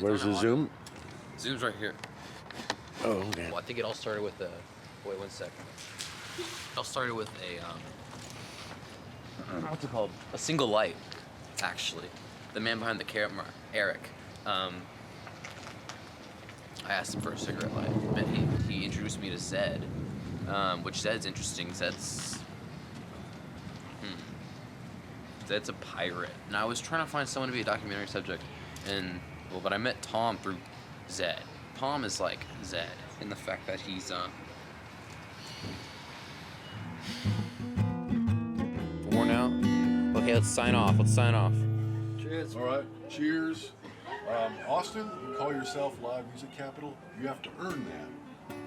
Where's the Zoom? Zoom's right here. Oh, okay. Well, I think it all started with a... Wait 1 second. It all started with a... what's it called? A single light, actually. The man behind the camera, Eric. I asked him for a cigarette light, and he introduced me to Zed, which Zed's interesting. Zed's a pirate, and I was trying to find someone to be a documentary subject, but I met Tom through Zed. Tom is like Zed in the fact that he's worn out. Okay, let's sign off. Cheers. All right, cheers. Austin, you call yourself Live Music Capital. You have to earn that.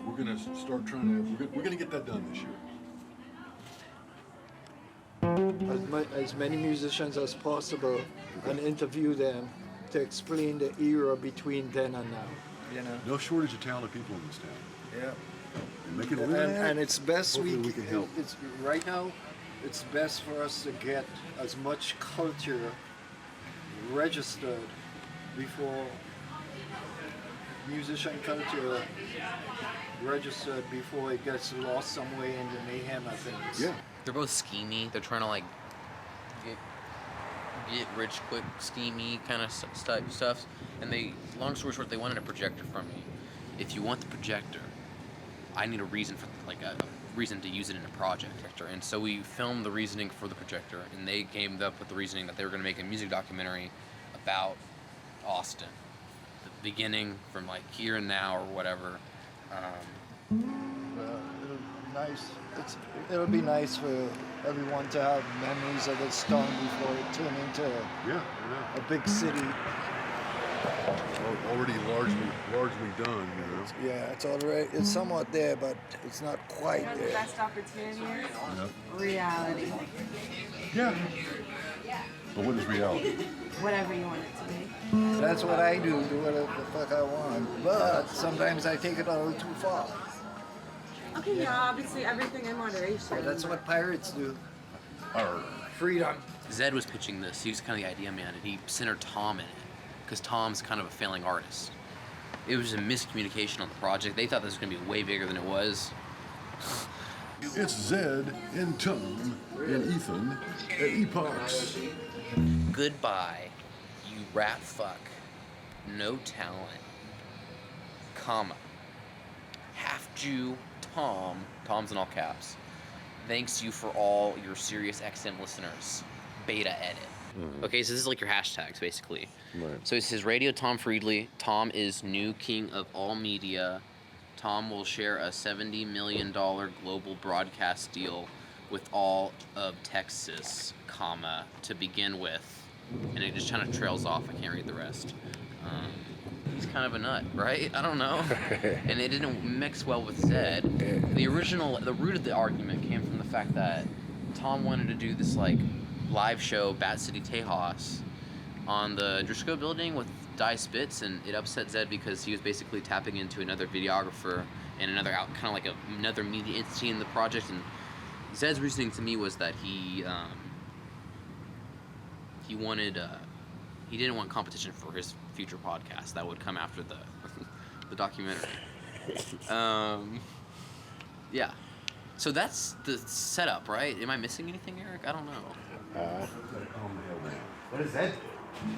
We're gonna start we're gonna get that done this year. As many musicians as possible and interview them to explain the era between then and now. You know. No shortage of talented people in this town. Yeah. And make it a living. And it's best we can help. It's right now. It's best for us to get as much culture registered before musician culture registered before it gets lost somewhere in the mayhem of things. Yeah. They're both schemy. They're trying to like get rich quick, schemy kind of stuff. And long story short, they wanted a projector from me. If you want the projector, I need a reason for a reason to use it in a project. And so we filmed the reasoning for the projector, and they came up with the reasoning that they were going to make a music documentary about Austin, the beginning from like here and now or whatever. It'll be nice. It'll be nice for everyone to have memories of this town before it turned into a big city. Already largely done, you know. Yeah, it's already. It's somewhat there, but it's not quite You know, the there. best opportunity is reality. Yeah. But what is reality? Whatever you want it to be. That's what I do whatever the fuck I want. But sometimes I take it a little too far. Okay, yeah, obviously everything in moderation. But that's what pirates do. Arr. Freedom. Zed was pitching this. He was kind of the idea man, and he centered Tom in it because Tom's kind of a failing artist. It was a miscommunication on the project. They thought this was going to be way bigger than it was. It's Zed and Tom and Ethan at Epochs. Goodbye, you rat fuck. No talent. Comma. Half Jew Tom. Tom's in all caps. Thanks you for all your Sirius XM listeners. Beta edit. Okay, so this is like your hashtags, basically. Right. So it says Radio Tom Friedley. Tom is new king of all media. Tom will share a $70 million global broadcast deal with all of Texas, comma, to begin with. And it just kind of trails off. I can't read the rest. He's kind of a nut, right? I don't know. And it didn't mix well with Zed. The root of the argument came from the fact that Tom wanted to do this like live show, Bat City Tejas, on the Driscoll building with Die Spitz, and it upset Zed because he was basically tapping into another videographer and another media entity in the project. And Zed's reasoning to me was that he didn't want competition for his future podcast that would come after the the documentary. Yeah. So that's the setup, right? Am I missing anything, Eric? I don't know. What is that?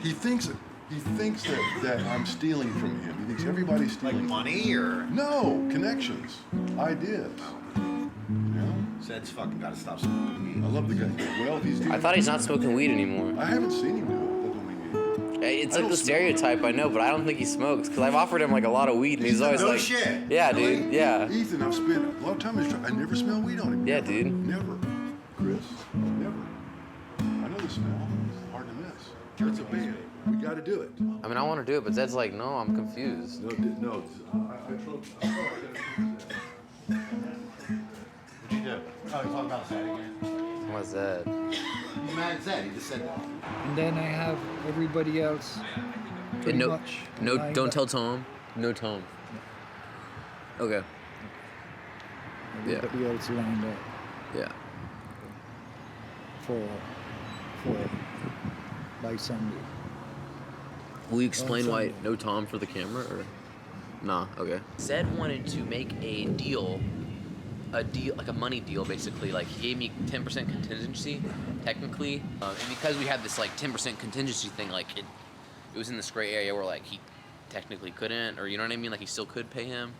He thinks that I'm stealing from him. He thinks everybody's stealing. Like money or? No, connections, ideas. Yeah. Zed's fucking gotta stop smoking I weed. love the guy. Well, he's doing. I thought he's not smoking weed anymore. I haven't seen him do it. That don't mean he. It's like the stereotype, I know, but I don't think he smokes because I've offered him like a lot of weed and he's always No like, shit. yeah, Really? dude, yeah. Ethan, I've spent a lot of time. I never smell weed on him. Yeah, Never. dude. Never. Chris, never. I know the smell. It's hard to miss. It's a band. We got to do it. I mean, I want to do it, but Zed's like, no, I'm confused. No. I trust. What'd you do? Oh, you're talking about Zed again. What's Zed? He's mad at Zed. He just said that. And then I have everybody else. Pretty No, much no, lined don't up. tell Tom. No Tom. Okay. Yeah. Everybody else lined up Yeah. for by Sunday. Will you explain why no Tom for the camera, or? Nah, okay. Zed wanted to make a deal, like a money deal, basically. Like, he gave me 10% contingency, technically. And because we had this, like, 10% contingency thing, like, it was in this gray area where, like, he technically couldn't, or you know what I mean? Like, he still could pay him.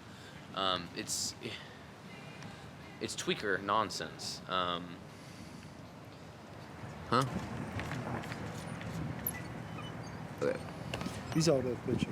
It's tweaker nonsense. Huh? Okay. He's out of the picture.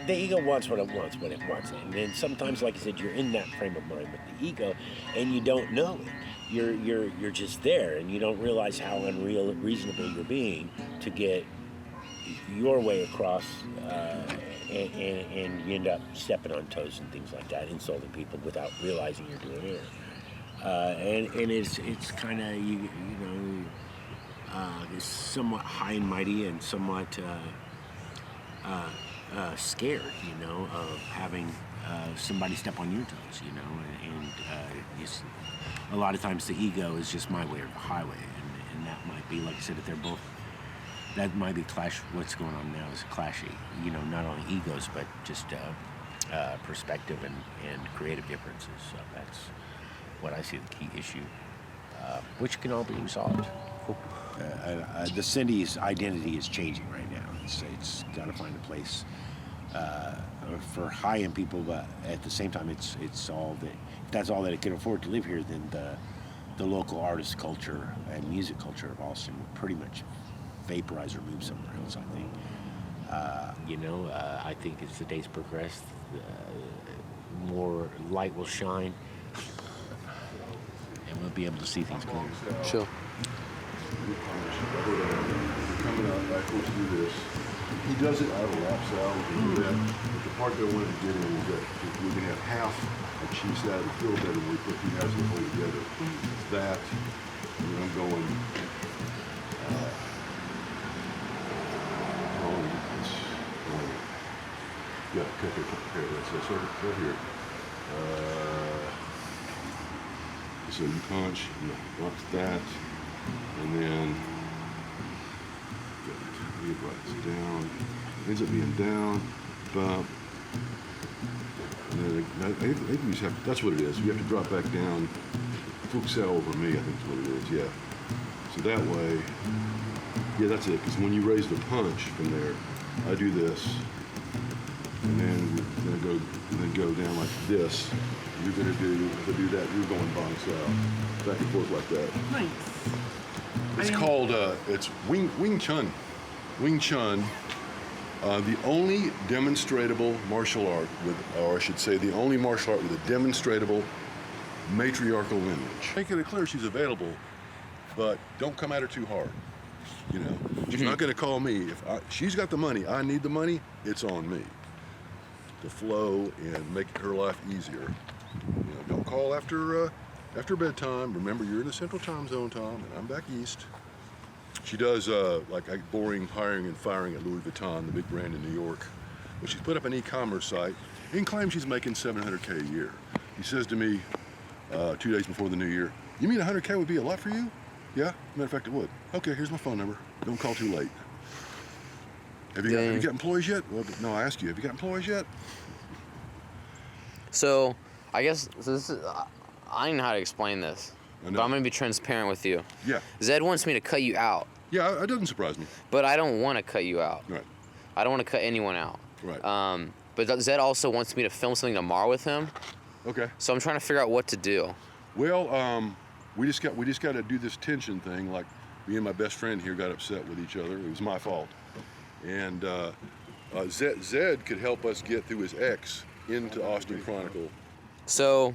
The ego wants what it wants when it wants it, and then sometimes, like I said, you're in that frame of mind with the ego, and you don't know it. You're just there, and you don't realize how unreasonable you're being to get your way across, and you end up stepping on toes and things like that, insulting people without realizing you're doing it. And it's kind of it's somewhat high and mighty and somewhat. Scared, of having somebody step on your toes, and it's, a lot of times the ego is just my way or the highway, and that might be, like I said, if they're both, that might be clash. What's going on now is clashy, not only egos but just perspective and creative differences. So that's what I see the key issue, which can all be resolved. The Cindy's identity is changing right now. It's got to find a place for high-end people, but at the same time, it's all that. If that's all that it can afford to live here, then the local artist culture and music culture of Austin will pretty much vaporize or move somewhere else. I think. I think as the days progress, more light will shine, and we'll be able to see things clearer. Sure. Coming out backwards through this. He does it out of lap salad and do that. But the part that I wanted to get in is that if we can have half a cheese salad and feel better when we put two halves of the whole together. It's that, and then I'm going, that's right here. So you punch, watch that, and then it writes down, ends up being down, bump, and then I think you just have, that's what it is. You have to drop back down, focus out over me, I think is what it is, yeah. So that way, yeah, that's it, because when you raise the punch from there, I do this, and then go down like this. You're gonna do that, you're going bottom south, back and forth like that. Nice. It's called, it's Wing Chun. Wing Chun, the only demonstratable martial art or I should say the only martial art with a demonstratable matriarchal lineage. Making it clear she's available, but don't come at her too hard. She's not gonna call me. If she's got the money, I need the money, it's on me to flow and make her life easier. Don't call after bedtime. Remember, you're in the Central Time Zone, Tom, and I'm back east. She does like boring hiring and firing at Louis Vuitton, the big brand in New York. But she's put up an e-commerce site and claims she's making $700K a year. He says to me 2 days before the new year, "You mean 100K would be a lot for you?" "Yeah, matter of fact, it would." "Okay, here's my phone number. Don't call too late." Have you got employees yet? Well, no, I asked you. Have you got employees yet? So, I guess this is, I don't know how to explain this, but I'm going to be transparent with you. Yeah. Zed wants me to cut you out. Yeah, it doesn't surprise me. But I don't want to cut you out. Right. I don't want to cut anyone out. Right. But Zed also wants me to film something tomorrow with him. Okay. So I'm trying to figure out what to do. Well, we just got to do this tension thing. Like me and my best friend here got upset with each other. It was my fault. And Zed could help us get through his ex into Austin Chronicle. So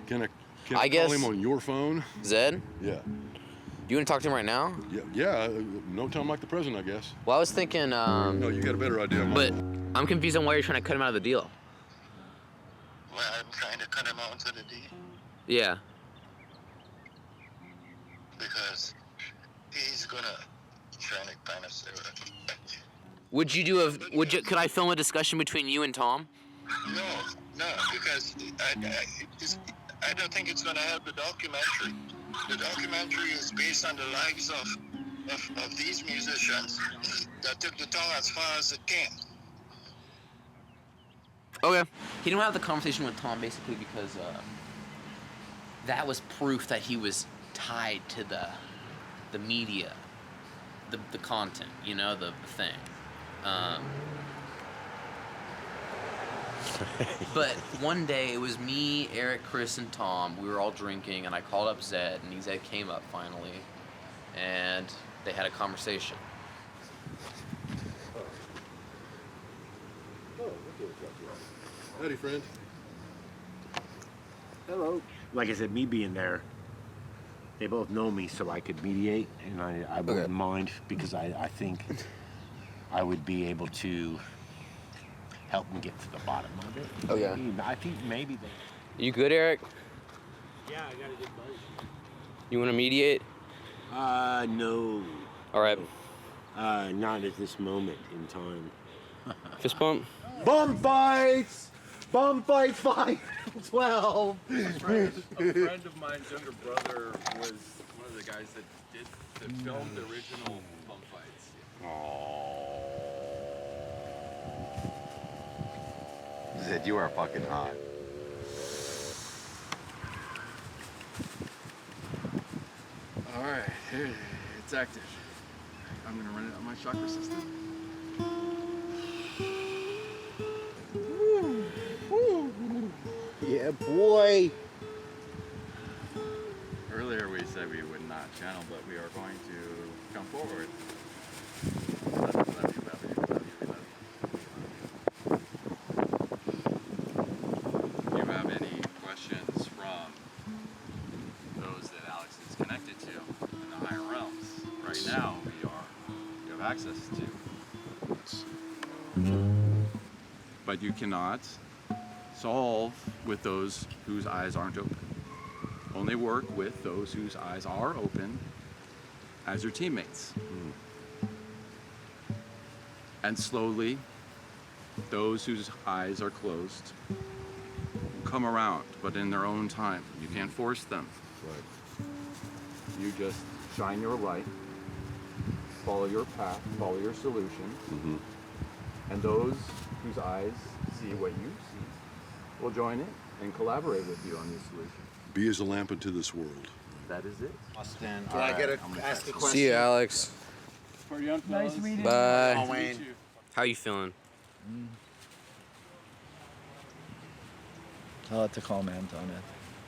Can I I guess- call him on your phone? Zed, Yeah. you want to talk to him right now? Yeah. No time like the present, I guess. Well, I was thinking, No, you got a better idea. but I'm confused on why you're trying to cut him out of the deal. Well, I'm trying to cut him out to the D Yeah. because he's gonna try to kind of say Could I film a discussion between you and Tom? no, because I don't think it's gonna help the documentary. The documentary is based on the lives of these musicians that took the tongue as far as it came. Okay. He didn't have the conversation with Tom basically because that was proof that he was tied to the media, the content, you know, the thing. But one day it was me, Eric, Chris, and Tom. We were all drinking, and I called up Zed, and Zed came up finally, and they had a conversation. Howdy, friend. Hello. Like I said, me being there, they both know me, so I could mediate, and I wouldn't mind because I think I would be able to help them get to the bottom of it. Okay. I think maybe they. You good, Eric? Yeah, I got a good buddy. You want to mediate? No. All right. Not at this moment in time. Fist bump. Bum fights! Bum fights 5-12! A friend of mine's younger brother was one of the guys that filmed the original bum fights. Zed, you are fucking hot. Alright, here it's active. I'm gonna run it on my chakra system. Yeah, boy! Earlier we said we would not channel, but we are going to come forward. Love you. Do you have any questions from those that Alex is connected to in the higher realms? Right now you have access to. But you cannot solve with those whose eyes aren't open. Only work with those whose eyes are open as your teammates. And slowly, those whose eyes are closed come around, but in their own time. You can't force them. Right. You just shine your light, follow your path, follow your solution, and those whose eyes see what you see will join in and collaborate with you on your solution. Be as a lamp into this world. That is it. Austin, can I ask a question? See you, Alex. Nice meeting you. Bye. Wayne. How you feeling? Hard to comment on it,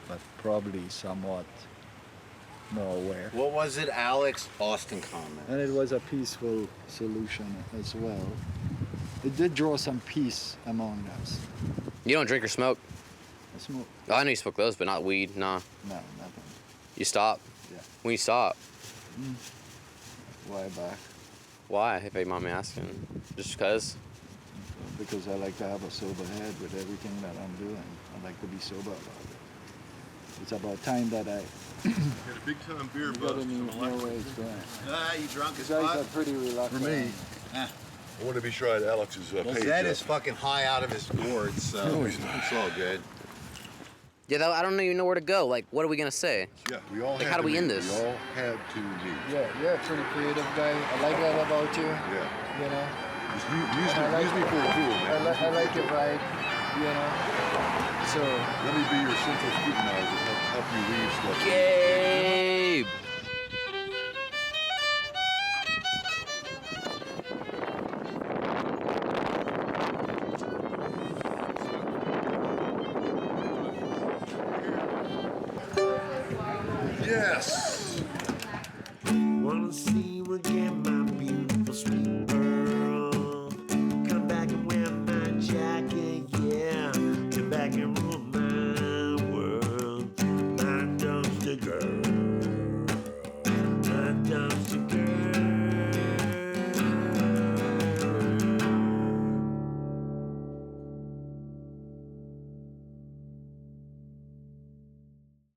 but probably somewhat more aware. What was it, Alex? Austin comment. And it was a peaceful solution as well. It did draw some peace among us. You don't drink or smoke? I smoke. Oh, I know you smoke those, but not weed. Nah. No, nothing. You stop? Yeah. When you stop? Why back? Why, if you mind me asking? Just because? Because I like to have a sober head with everything that I'm doing. I like to be sober about it. It's about time that I Had a big time beer got any know where it's going. You drunk as You guys are fuck? pretty reluctant. For me, I want to be sure at Alex's Well, page. Zed is fucking high out of his gourd, so No, he's not. it's all good. Yeah, I don't even know where to go. Like, what are we going to say? Yeah, we all Like, had how do to we meet. end this? We all had to meet. Yeah, you're a pretty creative guy. I like that about you. Yeah. You know, Just use I like- me for the pool, I man. like your vibe. You know, so Let me be your central scrutinizer, help you weave stuff. Gabe! Yes. Wanna see you again, my beautiful sweet